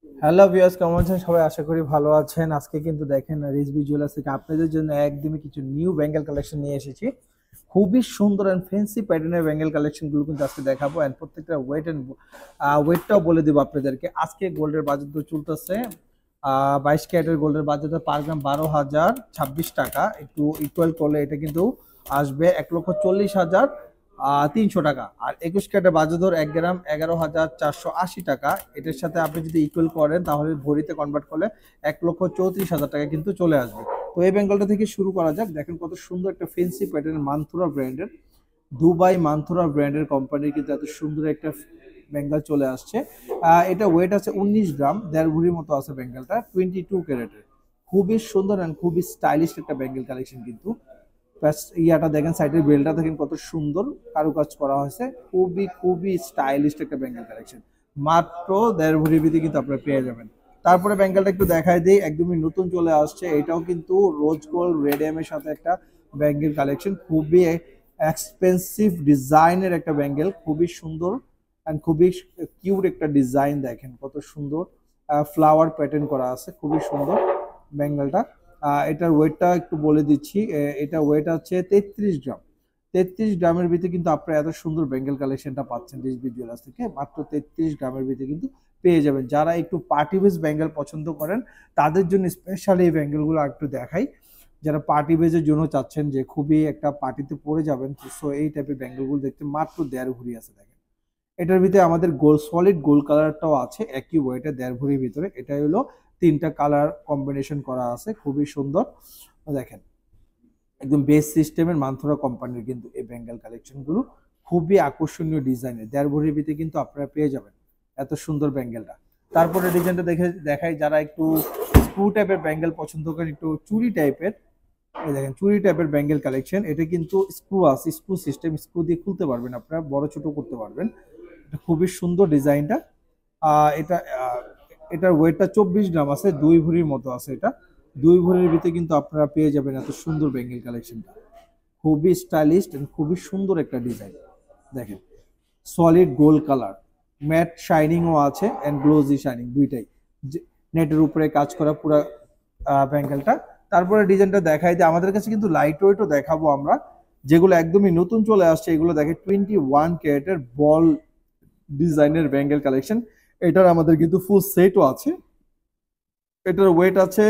Hello viewers, কেমন আছেন সবাই? আশা করি ভালো আছেন। আজকে কিন্তু দেখেন রিজভি জুয়েলার্স থেকে আপনাদের জন্য একদমই কিছু নিউ ব্যাঙ্গেল কালেকশন নিয়ে এসেছি। খুবই সুন্দর অ্যান্ড ফ্যান্সি প্যাটার্নের ব্যাঙ্গেল কালেকশন গুলো কিন্তু আজকে দেখাবো, অ্যান্ড প্রত্যেকটা ওয়েটটাও বলে দেবো আপনাদেরকে। আজকে গোল্ডের বাজার দর চলতেছে 22 ক্যারেটের গোল্ডের বাজার দর পার গ্রাম 12,026 টাকা। একটু ইকুয়াল করলে এটা কিন্তু আসবে 1,40,300 টাকা। আর 21 ক্যারেটের বাজার দর 1 গ্রাম 11,480 টাকা। এটার সাথে আপনি যদি ইকুয়াল করেন তাহলে ভরিতে কনভার্ট করলে 1,34,000 টাকা কিন্তু চলে আসবে। তো এই বেঙ্গলটা থেকে শুরু করা যাক। দেখেন কত সুন্দর একটা ফেন্সি প্যাটার্ন, মানথুরা ব্র্যান্ডের, দুবাই মানথুরা ব্র্যান্ডের কোম্পানির কিন্তু এত সুন্দর একটা বেঙ্গল চলে আসছে। এটা ওয়েট আছে 19 গ্রাম, 1.5 ভরির মতো আছে বেঙ্গলটা, 22 ক্যারেটের। খুবই সুন্দর অ্যান্ড খুবই স্টাইলিশ একটা বেঙ্গল কালেকশন কিন্তু। ইয়াটা দেখেন, সাইডের বেলটা দেখেন কত সুন্দর কারুকাজ করা হয়েছে। খুবই খুবই স্টাইলিশ একটা বেঙ্গল কালেকশন, মাত্র 1.5 ভরি ভিতরে কিন্তু আপনারা পেয়ে যাবেন। তারপরে বেঙ্গলটা একটু দেখাই দিই, একদমই নতুন চলে আসছে। এটাও কিন্তু রোজ গোল্ড রেডিয়াম এর সাথে একটা ব্যাঙ্গেল কালেকশন, খুবই এক্সপেন্সিভ ডিজাইনের একটা ব্যাঙ্গেল, খুবই সুন্দর অ্যান্ড খুবই কিউট একটা ডিজাইন। দেখেন কত সুন্দর ফ্লাওয়ার প্যাটার্ন করা আছে, খুবই সুন্দর ব্যাঙ্গেলটা। এটার ওয়েটটা একটু বলে দিচ্ছি। এটা ওয়েট আছে 33 গ্রাম। 33 গ্রামের ভিতরে কিন্তু আপনারা এত সুন্দর বেঙ্গল কালেকশনটা পাচ্ছেন রিজভি জুয়েলার্স থেকে, মাত্র 33 গ্রামের ভিতরে কিন্তু পেয়ে যাবেন। যারা একটু পার্টি বেস বেঙ্গল পছন্দ করেন তাদের জন্য স্পেশালি এই বেঙ্গলগুলো একটু দেখাই। যারা পার্টি বেজের জন্য চাচ্ছেন যে খুবই একটা পার্টিতে পরে যাবেন, সো এই টাইপের বেঙ্গলগুলো দেখতে মাত্র 1.5 ভরি আছে। দেখেন এটার ভিতরে আমাদের গোল্ড, সলিড গোল্ড কালারটাও আছে একই ওয়েটে 1.5 ভরির ভিতরে। এটা হলো 3টা কালার কম্বিনেশন করা আছে, খুবই সুন্দর। দেখেন একদম বেস সিস্টেমের মানথুরা কোম্পানির কিন্তু এই বেঙ্গল কালেকশন গুলো খুবই আকর্ষণীয় ডিজাইনের, 1.5 ভরির ভিতরে কিন্তু আপনারা পেয়ে যাবেন এত সুন্দর বেঙ্গেলটা। তারপরে ডিজাইনটা দেখাই, যারা একটু স্ক্রু টাইপের বেঙ্গেল পছন্দ করেন, একটু চুড়ি টাইপের, এই দেখেন চুড়ি টাইপের বেঙ্গেল কালেকশন। এটা কিন্তু স্ক্রু আছে, স্ক্রু সিস্টেম, স্ক্রু দিয়ে খুলতে পারবেন আপনারা, বড় ছোট করতে পারবেন। এটা খুবই সুন্দর ডিজাইনটা। এটা এটার ওয়েটটা 24 গ্রাম আছে, 2 ভরির মতো আছে এটা। 2 ভরির ভিতরে কিন্তু আপনারা পেয়ে যাবেন এত সুন্দর বেঙ্গল কালেকশনটা। খুবই স্টাইলিশ এন্ড খুবই সুন্দর একটা ডিজাইন। দেখেন সলিড গোল্ড কালার, ম্যাট শাইনিংও আছে এন্ড গ্লোজি শাইনিং, দুইটাই। নেটের উপরে কাজ করা পুরো বেঙ্গলটা। তারপরে ডিজাইনটা দেখাই যে আমাদের কাছে কিন্তু লাইট ওয়েটও দেখাবো আমরা, যেগুলো একদমই নতুন চলে আসছে। এগুলো দেখে 21 ক্যারেটের বল ডিজাইনের বেঙ্গল কালেকশন। এটার আমাদের কিন্তু ফুল সেটও আছে। এটার ওয়েট আছে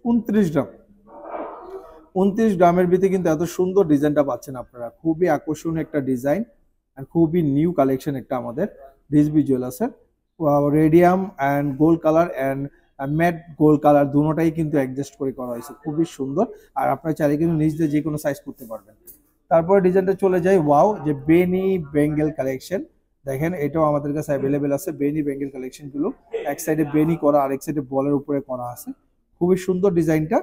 29 গ্রাম। 29 গ্রামের ভিতরে কিন্তু এত সুন্দর ডিজাইনটা পাচ্ছেন আপনারা, খুবই আকর্ষণীয় একটা ডিজাইন আর খুবই নিউ কালেকশন একটা আমাদের রিজভি জুয়েলার্সের। Radium and gold colour and matte gold colour দুটোটাই কিন্তু অ্যাডজাস্ট করে করা হয়েছে, খুবই সুন্দর। আর আপনারা চাইলে কিন্তু নিজ দিয়ে যে কোনো সাইজ করতে পারবেন। তারপরে ডিজাইনটা চলে যায় ওয়াও, যে বেনি বেঙ্গল কালেকশন। দেখেন এটাও আমাদের কাছে অ্যাভেলেবেল আছে, বেনি বেঙ্গল কালেকশন গুলো। এক সাইডে বেনি করা, আরেক সাইডে বলের উপরে করা আছে, খুবই সুন্দর ডিজাইনটা।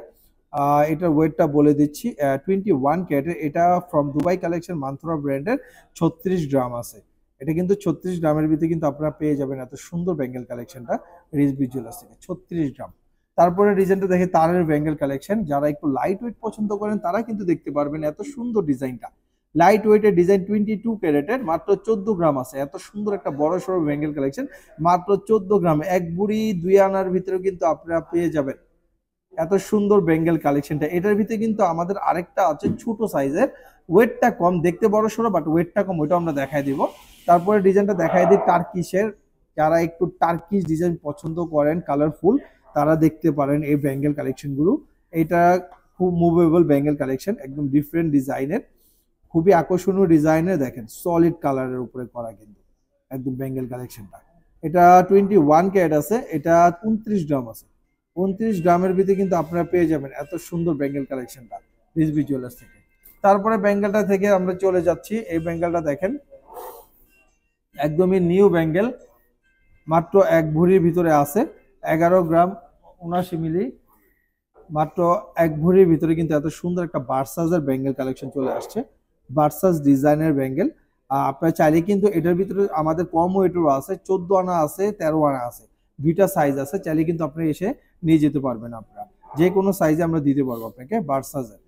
এটার ওয়েটটা বলে দিচ্ছি, 21 ক্যারেটের। এটা ফ্রম দুবাই কালেকশন, মানথুরা ব্র্যান্ডের, 36 গ্রাম আছে। এটা কিন্তু 36 গ্রামের ভিতরে কিন্তু আপনারা পেয়ে যাবেন এত সুন্দর বেঙ্গল কালেকশনটা রিজভি জুয়েলার্স থেকে, 36 গ্রাম। তারপরে ডিজাইনটা দেখে তারের বেঙ্গল কালেকশন, যারা একটু লাইট ওয়েট পছন্দ করেন তারা কিন্তু দেখতে পারবেন এত সুন্দর ডিজাইনটা। লাইট ওয়েটের ডিজাইন, 22 ক্যারেটের, মাত্র 14 গ্রাম আছে। এত সুন্দর একটা বড় সড়ো বেঙ্গল কালেকশন, মাত্র 14 গ্রাম, 1 বুড়ি 2 আনার ভিতরে কিন্তু আপনারা পেয়ে যাবেন এত সুন্দর বেঙ্গল কালেকশনটা। এটার ভিতরে কিন্তু আমাদের আরেকটা আছে ছোট সাইজের, ওয়েটটা কম, দেখতে বড় সড়ো বাট ওয়েটটা কম, ওইটা আমরা দেখাই দিব। তারপরে ডিজাইনটা দেখাই দিই টার্কিশের। যারা একটু টার্কিশ ডিজাইন পছন্দ করেন কালারফুল, তারা দেখতে পারেন এই বেঙ্গল কালেকশন গুলো। এটা খুব মুভেবল বেঙ্গল কালেকশন, একদম ডিফারেন্ট ডিজাইনের, খুবই আকর্ষণীয় ডিজাইনের। দেখেন সলিড কালারের উপরে করা কিন্তু একদম বেঙ্গল কালেকশনটা। এটা 21 ক্যারেট আছে, এটা 29 গ্রাম আছে। 29 গ্রামের ভিতরে কিন্তু আপনারা পেয়ে যাবেন এত সুন্দর বেঙ্গল কালেকশনটা রিজভি জুয়েলার্স থেকে। তারপরে বেঙ্গলটা থেকে আমরা চলে যাচ্ছি, এই বেঙ্গলটা দেখেন একদমই নিউ বেঙ্গল, মাত্র 1 ভরির ভিতরে আছে, 11 গ্রাম 79 মিলি, মাত্র 1 ভরির ভিতরে কিন্তু এত সুন্দর একটা বার্সাজের বেঙ্গল কালেকশন চলে আসছে, বার্সাস ডিজাইনের বেঙ্গল। আপনারা চাইলে কিন্তু এটার ভিতরে আমাদের কম ওয়েটেরও আছে, 14 আনা আছে, 13 আনা আছে, দুইটা সাইজ আছে। চাইলে কিন্তু আপনি এসে নিয়ে যেতে পারবেন, আপনারা যে কোনো সাইজে আমরা দিতে পারবো আপনাকে বার্সাজের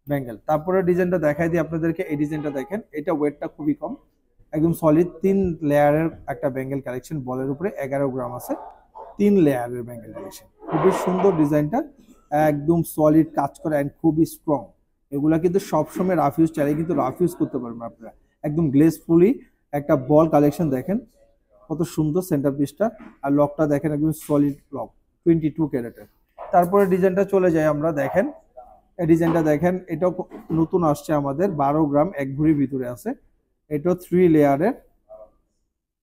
বেঙ্গল। তারপরে ডিজাইনটা দেখাই দিই আপনাদেরকে, এই ডিজাইনটা দেখেন, এটা ওয়েটটা খুবই কম, একদম সলিড 3 লেয়ারের একটা বেঙ্গল কালেকশন, বলের উপরে 11 গ্রাম আছে। 3 লেয়ারের ব্যাঙ্গেল কালেকশন, খুবই সুন্দর ডিজাইনটা, একদম সলিড কাজ করা এন্ড খুবই স্ট্রং। এগুলা কিন্তু সবসময় রাফ ইউজ, চাইলে কিন্তু রাফ ইউজ করতে পারবেন আপনারা। একদম গ্লেজফুলি একটা বল কালেকশন দেখেন কত সুন্দর সেন্টার পিসটা, আর লকটা দেখেন একদম সলিড লক 22 ক্যারেটের। তারপরে ডিজাইনটা চলে যায় আমরা, দেখেন এই ডিজাইনটা দেখেন, এটাও নতুন আসছে আমাদের, 12 গ্রাম 1 ভরির ভিতরে আছে। এটাও 3 লেয়ারের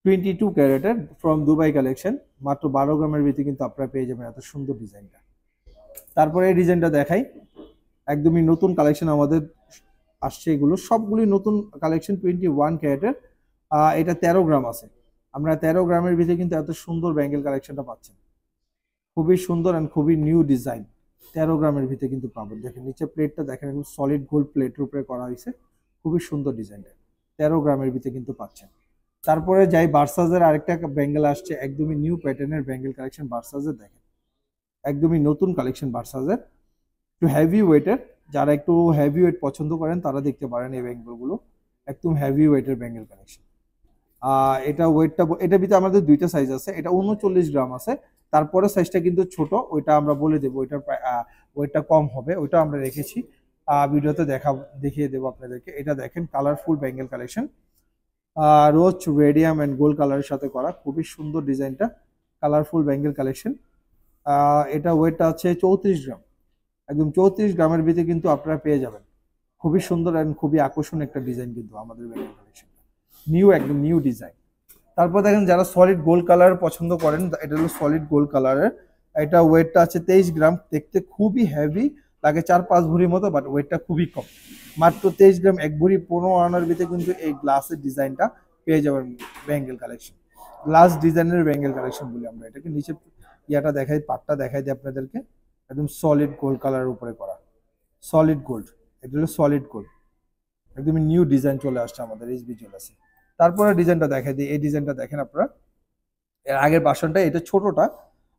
22 ক্যারেটের ফ্রম দুবাই কালেকশন, মাত্র 12 গ্রামের ভিতরে কিন্তু আপনারা পেয়ে যাবেন এত সুন্দর ডিজাইনটা। তারপরে এই ডিজাইনটা দেখাই, একদমই নতুন কালেকশন আমাদের আসছে, এগুলো সবগুলি নতুন কালেকশন 21 ক্যারেটের। এটা 13 গ্রাম আছে, আমরা 13 গ্রামের ভিতরে কিন্তু এত সুন্দর ব্যাঙ্গেল কালেকশনটা পাচ্ছেন, খুবই সুন্দর অ্যান্ড খুবই নিউ ডিজাইন। 13 গ্রামের ভিতরে কিন্তু পাবেন। দেখেন নিচে প্লেটটা দেখেন, একদম সলিড গোল্ড প্লেটের উপরে করা হয়েছে, খুবই সুন্দর ডিজাইনটা, 13 গ্রামের ভিতরে কিন্তু পাচ্ছেন। তারপরে যাই বার্সাজের আরেকটা ব্যাঙ্গেল আসছে, একদমই নিউ প্যাটার্নের ব্যাঙ্গেল কালেকশন বার্সাজের, দেখেন একদমই নতুন কালেকশন বার্সাজের, একটু হেভি ওয়েটের, যারা একটু হেভি ওয়েট পছন্দ করেন তারা দেখতে পারেন এই ব্যাঙ্গেলগুলো, একদম হেভি ওয়েটের ব্যাঙ্গেল কালেকশন। এটা ওয়েটটা, এটার ভিতরে আমাদের দুইটা সাইজ আছে, এটা 39 গ্রাম আছে, তারপরে সাইজটা কিন্তু ছোট, ওইটা আমরা বলে দেবো, ওইটার ওয়েটটা কম হবে, ওইটা আমরা রেখেছি, ভিডিওতে দেখিয়ে দেবো আপনাদেরকে। এটা দেখেন colourful bangle collection, rose radium and gold কালারের সাথে করা, খুবই সুন্দর ডিজাইনটা, কালারফুল ব্যাঙ্গেল কালেকশন। এটা ওয়েটটা আছে 34 গ্রাম, একদম 34 গ্রামের ভিতরে কিন্তু আপনারা পেয়ে যাবেন, খুবই সুন্দর অ্যান্ড খুবই আকর্ষণীয় একটা ডিজাইন কিন্তু আমাদের ব্যাঙ্গেল কালেকশন, নিউ একদম নিউ ডিজাইন। তারপর দেখেন যারা সলিড গোল্ড কালার পছন্দ করেন, এটা হলো সলিড গোল্ড কালারের, এটা ওয়েটটা আছে 23 গ্রাম, দেখতে খুবই হেভি লাগে, 4-5 ভরির মতো, বাট ওয়েটটা খুবই কম, মাত্র 23 গ্রাম 1 ভরি 15 আনার ভিতরে কিন্তু এই গ্লাসের ডিজাইনটা পেয়ে যাবেন ব্যাঙ্গেল কালেকশন, গ্লাস ডিজাইনের ব্যাঙ্গেল কালেকশন বলি আমরা এটাকে। নিচে ইয়াটা দেখাই, পাটটা দেখাই দিই আপনাদেরকে, একদম সলিড গোল্ড কালারের উপরে করা, সলিড গোল্ড, এটা হলো সলিড গোল্ড, একদমই নিউ ডিজাইন চলে আসছে আমাদের এইচবি জুয়েলার্সে। তারপরে ডিজাইনটা দেখাই দিই, এই ডিজাইনটা দেখেন আপনারা, এর আগের বাসনটা, এটা ছোটটা,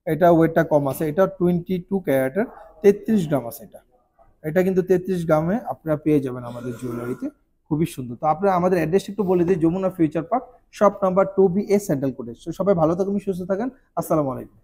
এটা ওয়েটটা কম আছে, এটা 22 ক্যারেটের 33 গ্রাম আছে, এটা এটা কিন্তু 33 গ্রামে আপনারা পেয়ে যাবেন আমাদের জুয়েলারিতে, খুবই সুন্দর। তো আপনারা আমাদের অ্যাড্রেসটা একটু বলে দিই, Jamuna future park, shop number 2B, central কোর্টে। সবাই ভালো থাকুন, সুস্থ থাকেন, আসসালামু আলাইকুম।